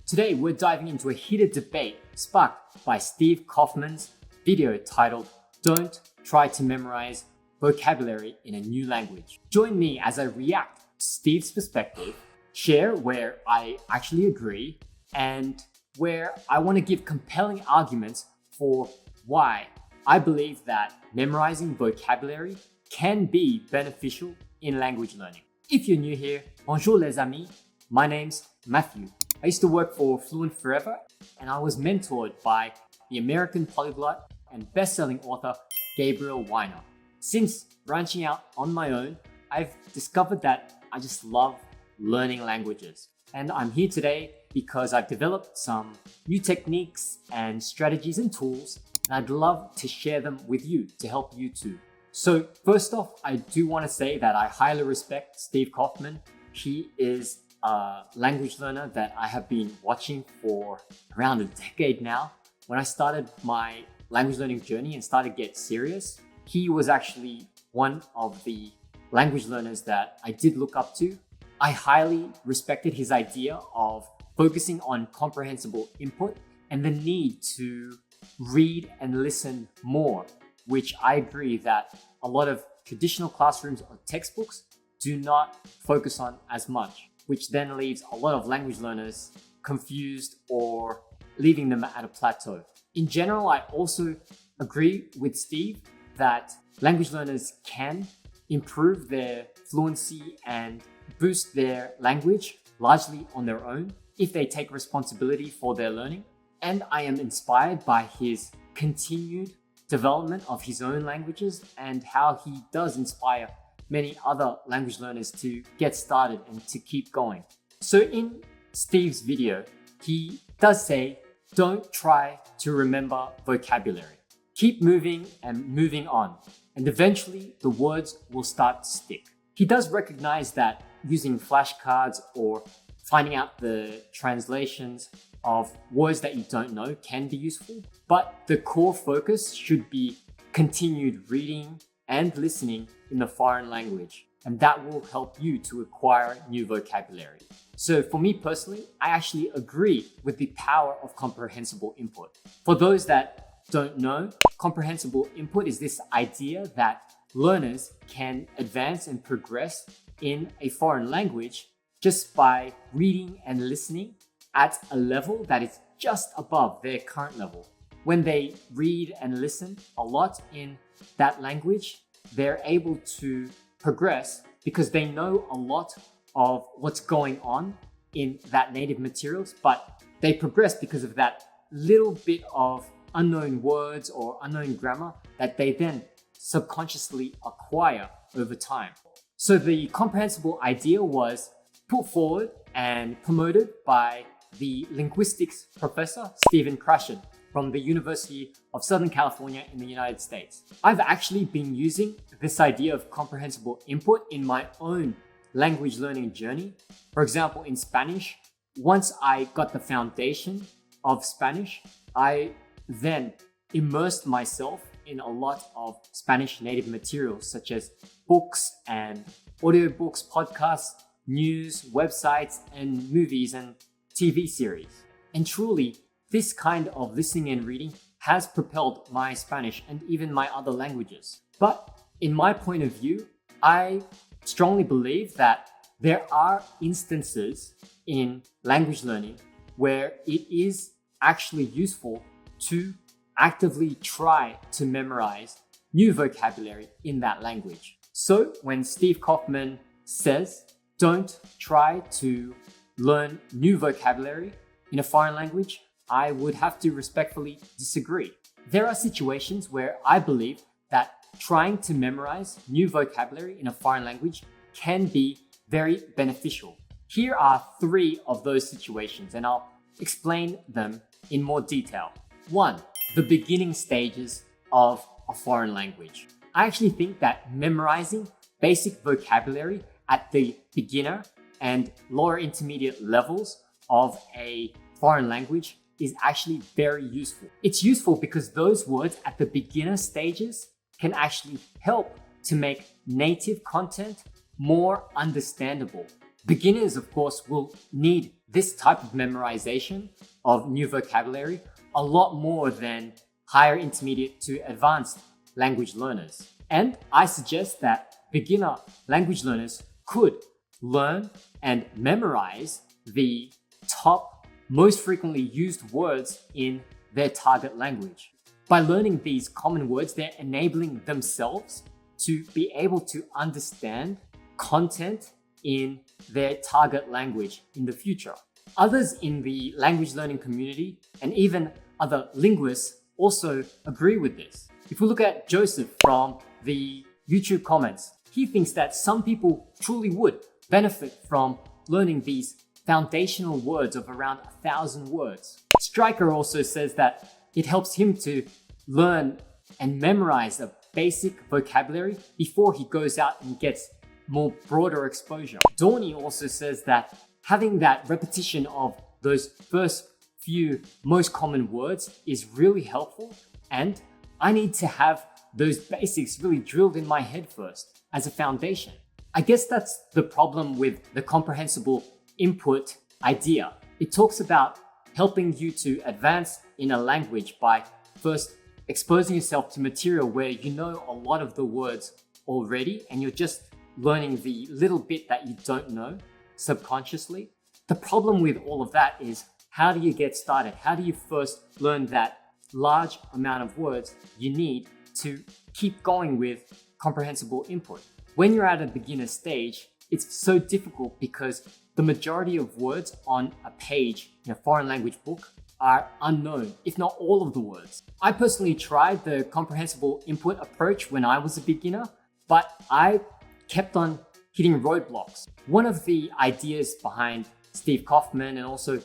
Today, we're diving into a heated debate sparked by Steve Kaufmann's video titled, "Don't Try to Memorize Vocabulary in a New Language." Join me as I react to Steve's perspective, share where I actually agree, and where I want to give compelling arguments for why I believe that memorizing vocabulary can be beneficial in language learning. If you're new here, bonjour les amis, my name's Matthew. I used to work for Fluent Forever, and I was mentored by the American polyglot and best-selling author Gabriel Weiner. Since branching out on my own, I've discovered that I just love learning languages. And I'm here today because I've developed some new techniques and strategies and tools, and I'd love to share them with you to help you too. So first off, I do want to say that I highly respect Steve Kaufmann. He is a language learner that I have been watching for around a decade now. When I started my language learning journey and started to get serious, he was actually one of the language learners that I did look up to. I highly respected his idea of focusing on comprehensible input and the need to read and listen more, which I agree that a lot of traditional classrooms or textbooks do not focus on as much, which then leaves a lot of language learners confused or leaving them at a plateau. In general, I also agree with Steve that language learners can improve their fluency and boost their language largely on their own if they take responsibility for their learning. And I am inspired by his continued development of his own languages and how he does inspire many other language learners to get started and to keep going. So in Steve's video, he does say, don't try to remember vocabulary. Keep moving and moving on, and eventually the words will start to stick. He does recognize that using flashcards or finding out the translations of words that you don't know can be useful, but the core focus should be continued reading and listening in the foreign language, and that will help you to acquire new vocabulary. So for me personally, I actually agree with the power of comprehensible input. For those that don't know, comprehensible input is this idea that learners can advance and progress in a foreign language just by reading and listening at a level that is just above their current level. When they read and listen a lot in that language, they're able to progress because they know a lot of what's going on in that native materials, but they progress because of that little bit of unknown words or unknown grammar that they then subconsciously acquire over time. So the comprehensible idea was put forward and promoted by the linguistics professor, Stephen Krashen, from the University of Southern California in the United States. I've actually been using this idea of comprehensible input in my own language learning journey. For example, in Spanish, once I got the foundation of Spanish, I then immersed myself in a lot of Spanish native materials, such as books and audiobooks, podcasts, news, websites, and movies and TV series. And truly, this kind of listening and reading has propelled my Spanish and even my other languages. But in my point of view, I strongly believe that there are instances in language learning where it is actually useful to actively try to memorize new vocabulary in that language. So when Steve Kaufmann says, don't try to learn new vocabulary in a foreign language, I would have to respectfully disagree. There are situations where I believe that trying to memorize new vocabulary in a foreign language can be very beneficial. Here are 3 of those situations, and I'll explain them in more detail. 1, the beginning stages of a foreign language. I actually think that memorizing basic vocabulary at the beginner and lower intermediate levels of a foreign language is actually very useful. It's useful because those words at the beginner stages can actually help to make native content more understandable. Beginners, of course, will need this type of memorization of new vocabulary a lot more than higher intermediate to advanced language learners. And I suggest that beginner language learners could learn and memorize the top, most frequently used words in their target language. By learning these common words, they're enabling themselves to be able to understand content in their target language in the future. Others in the language learning community and even other linguists also agree with this. If we look at Joseph from the YouTube comments, he thinks that some people truly would benefit from learning these foundational words of around 1,000 words. Striker also says that it helps him to learn and memorize a basic vocabulary before he goes out and gets more broader exposure. Dorney also says that having that repetition of those first few most common words is really helpful, and I need to have those basics really drilled in my head first as a foundation. I guess that's the problem with the comprehensible input idea. It talks about helping you to advance in a language by first exposing yourself to material where you know a lot of the words already and you're just learning the little bit that you don't know subconsciously. The problem with all of that is, how do you get started? How do you first learn that large amount of words you need to keep going with comprehensible input? When you're at a beginner stage, it's so difficult because the majority of words on a page in a foreign language book are unknown, if not all of the words. I personally tried the comprehensible input approach when I was a beginner, but I kept on hitting roadblocks. One of the ideas behind Steve Kaufmann and also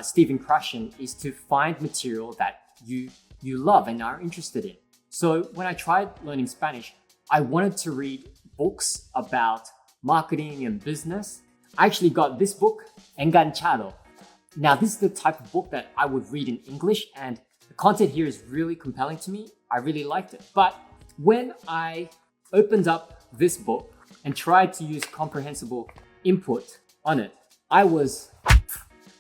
Stephen Krashen is to find material that you love and are interested in. So when I tried learning Spanish, I wanted to read books about marketing and business. I actually got this book, Enganchado. Now, this is the type of book that I would read in English, and the content here is really compelling to me. I really liked it. But when I opened up this book and tried to use comprehensible input on it, I was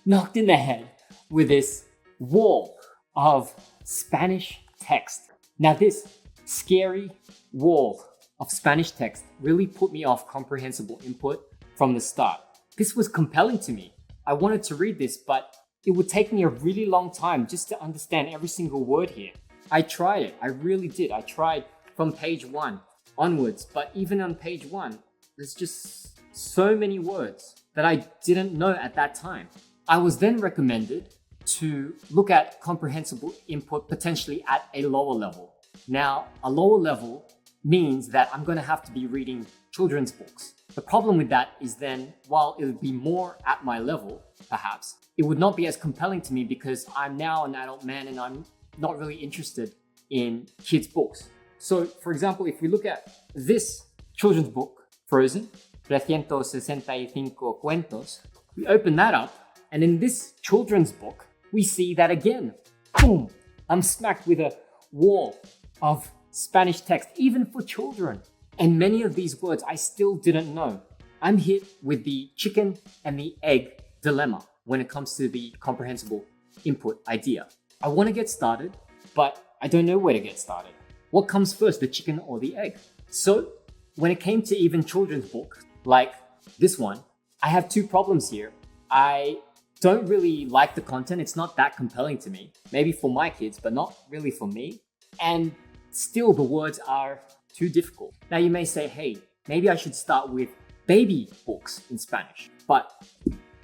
knocked in the head with this wall of Spanish text. Now, this scary wall of Spanish text really put me off comprehensible input from the start. This was compelling to me. I wanted to read this, but it would take me a really long time just to understand every single word here. I tried it. I really did. I tried from page 1 onwards, but even on page 1, there's just so many words that I didn't know at that time. I was then recommended to look at comprehensible input potentially at a lower level. Now, a lower level means that I'm going to have to be reading children's books. The problem with that is then, while it would be more at my level, perhaps, it would not be as compelling to me because I'm now an adult man and I'm not really interested in kids' books. So, for example, if we look at this children's book, Frozen, 365 cuentos, we open that up, and in this children's book, we see that again, boom, I'm smacked with a wall of Spanish text, even for children. And many of these words I still didn't know. I'm hit with the chicken and the egg dilemma when it comes to the comprehensible input idea. I want to get started, but I don't know where to get started. What comes first, the chicken or the egg? So when it came to even children's books, like this one, I have two problems here. I don't really like the content. It's not that compelling to me. Maybe for my kids, but not really for me. And still the words are too difficult. Now you may say, hey, maybe I should start with baby books in Spanish. But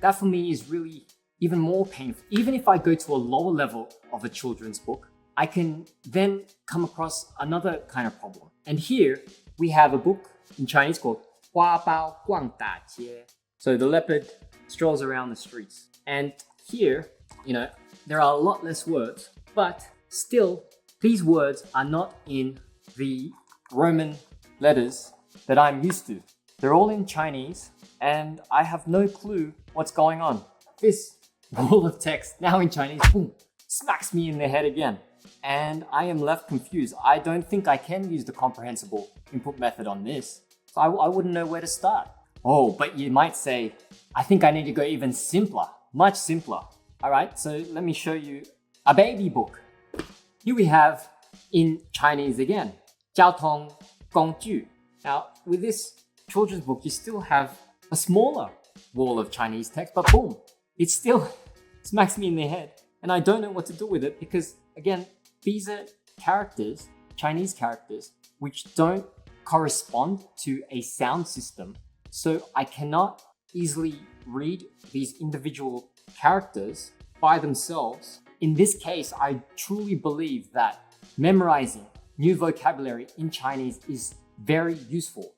that for me is really even more painful. Even if I go to a lower level of a children's book, I can then come across another kind of problem. And here we have a book in Chinese called 花包逛大街. So the leopard strolls around the streets. And here, there are a lot less words, but still, these words are not in the Roman letters that I'm used to. They're all in Chinese, and I have no clue what's going on. This wall of text, now in Chinese, boom, smacks me in the head again. And I am left confused. I don't think I can use the comprehensible input method on this. So I wouldn't know where to start. Oh, but you might say, I think I need to go even simpler. much simpler. All right, so let me show you a baby book. Here we have in Chinese again, 交通工具. Now, with this children's book, you still have a smaller wall of Chinese text, but boom, it still smacks me in the head. And I don't know what to do with it because, again, these are characters, Chinese characters, which don't correspond to a sound system. So I cannot easily read these individual characters by themselves. In this case, I truly believe that memorizing new vocabulary in Chinese is very useful.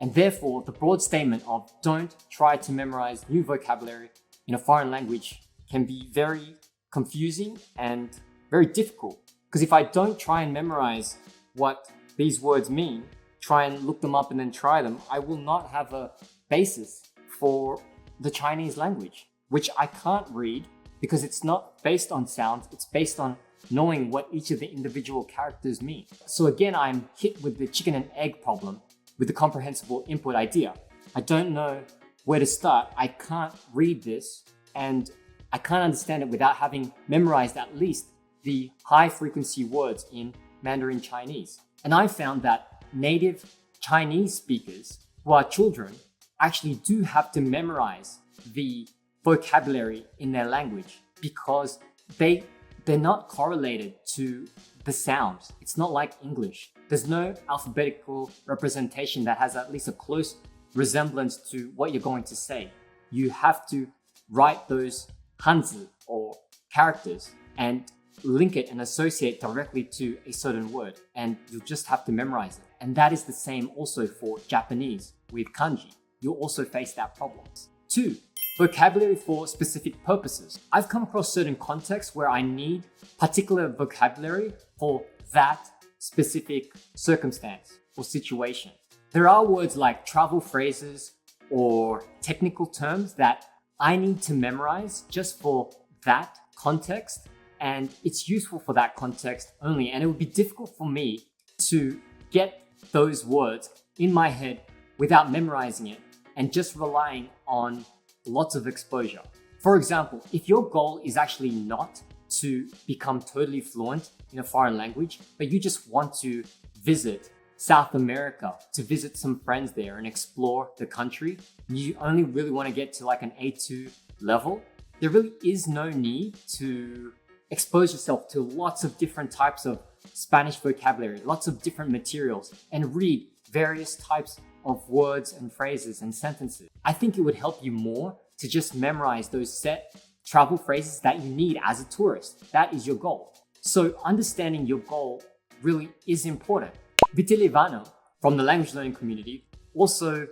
And therefore, the broad statement of don't try to memorize new vocabulary in a foreign language can be very confusing and very difficult. Because if I don't try and memorize what these words mean, try and look them up and then try them, I will not have a basis for the Chinese language, which I can't read because it's not based on sounds, it's based on knowing what each of the individual characters mean. So again, I'm hit with the chicken and egg problem with the comprehensible input idea. I don't know where to start. I can't read this and I can't understand it without having memorized at least the high frequency words in Mandarin Chinese. And I found that native Chinese speakers who are children actually do have to memorize the vocabulary in their language because they're not correlated to the sounds. It's not like English. There's no alphabetical representation that has at least a close resemblance to what you're going to say. You have to write those hanzi or characters and link it and associate directly to a certain word, and you'll just have to memorize it. And that is the same also for Japanese with kanji. You'll also face that problem. 2. Vocabulary for specific purposes. I've come across certain contexts where I need particular vocabulary for that specific circumstance or situation. There are words like travel phrases or technical terms that I need to memorize just for that context, and it's useful for that context only. And it would be difficult for me to get those words in my head without memorizing it and just relying on lots of exposure. For example, if your goal is actually not to become totally fluent in a foreign language, but you just want to visit South America, to visit some friends there and explore the country, you only really want to get to like an A2 level, there really is no need to expose yourself to lots of different types of Spanish vocabulary, lots of different materials, and read various types of words and phrases and sentences. I think it would help you more to just memorize those set travel phrases that you need as a tourist. That is your goal. So understanding your goal really is important. Vitaly Ivanov from the language learning community also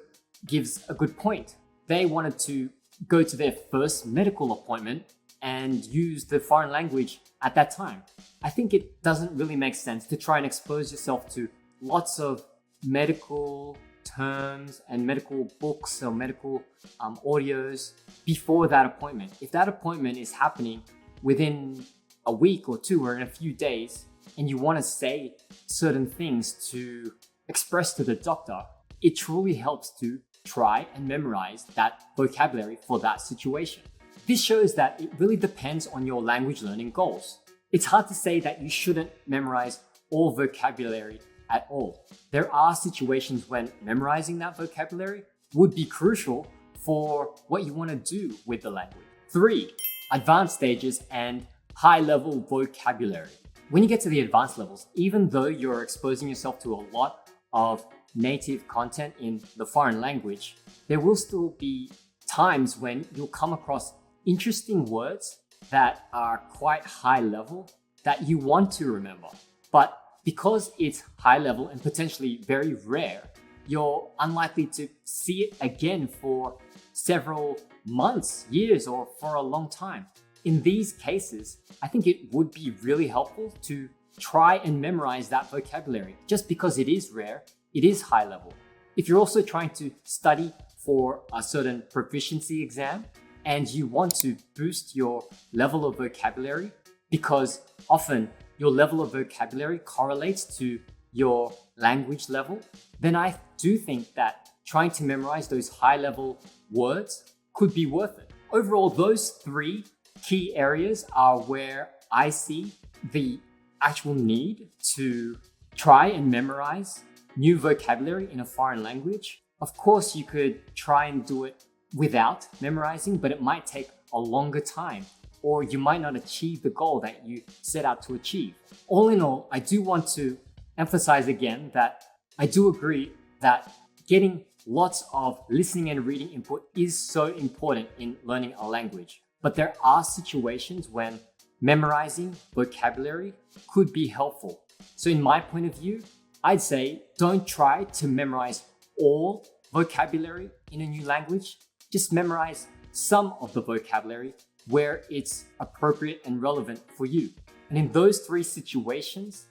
gives a good point. They wanted to go to their first medical appointment and use the foreign language at that time. I think it doesn't really make sense to try and expose yourself to lots of medical terms and medical books or medical audios before that appointment. If that appointment is happening within a week or two or in a few days, and you want to say certain things to express to the doctor, it truly helps to try and memorize that vocabulary for that situation. This shows that it really depends on your language learning goals. It's hard to say that you shouldn't memorize all vocabulary at all. There are situations when memorizing that vocabulary would be crucial for what you want to do with the language. 3. Advanced stages and high-level vocabulary. When you get to the advanced levels, even though you're exposing yourself to a lot of native content in the foreign language, there will still be times when you'll come across interesting words that are quite high level that you want to remember. But because it's high level and potentially very rare, you're unlikely to see it again for several months, years, or for a long time. In these cases, I think it would be really helpful to try and memorize that vocabulary. Just because it is rare, it is high level. If you're also trying to study for a certain proficiency exam and you want to boost your level of vocabulary, because often your level of vocabulary correlates to your language level, then I do think that trying to memorize those high level words could be worth it. overall, those three key areas are where I see the actual need to try and memorize new vocabulary in a foreign language. Of course, you could try and do it without memorizing, but it might take a longer time, or you might not achieve the goal that you set out to achieve. All in all, I do want to emphasize again that I do agree that getting lots of listening and reading input is so important in learning a language. But there are situations when memorizing vocabulary could be helpful. So in my point of view, I'd say don't try to memorize all vocabulary in a new language. Just memorize some of the vocabulary where it's appropriate and relevant for you. And in those three situations,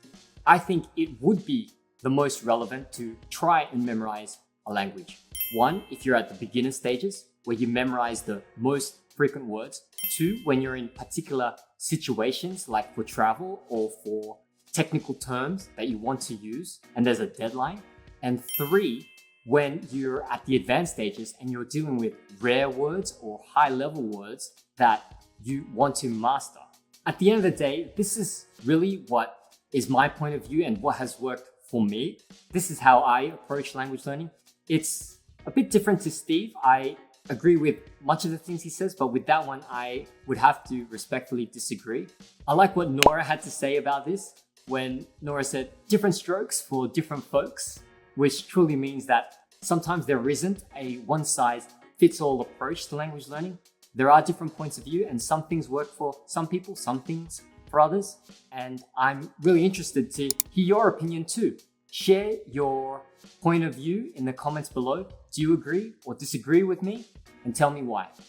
I think it would be the most relevant to try and memorize a language. One, if you're at the beginner stages where you memorize the most frequent words. Two, when you're in particular situations like for travel or for technical terms that you want to use and there's a deadline. And three, when you're at the advanced stages and you're dealing with rare words or high level words that you want to master. At the end of the day, this is really what is my point of view and what has worked for me. This is how I approach language learning. It's a bit different to Steve. I agree with much of the things he says, but with that one, I would have to respectfully disagree. I like what Nora had to say about this when Nora said different strokes for different folks, which truly means that sometimes there isn't a one-size-fits-all approach to language learning. There are different points of view, and some things work for some people, some things for others. And I'm really interested to hear your opinion too. Share your point of view in the comments below. Do you agree or disagree with me? And tell me why.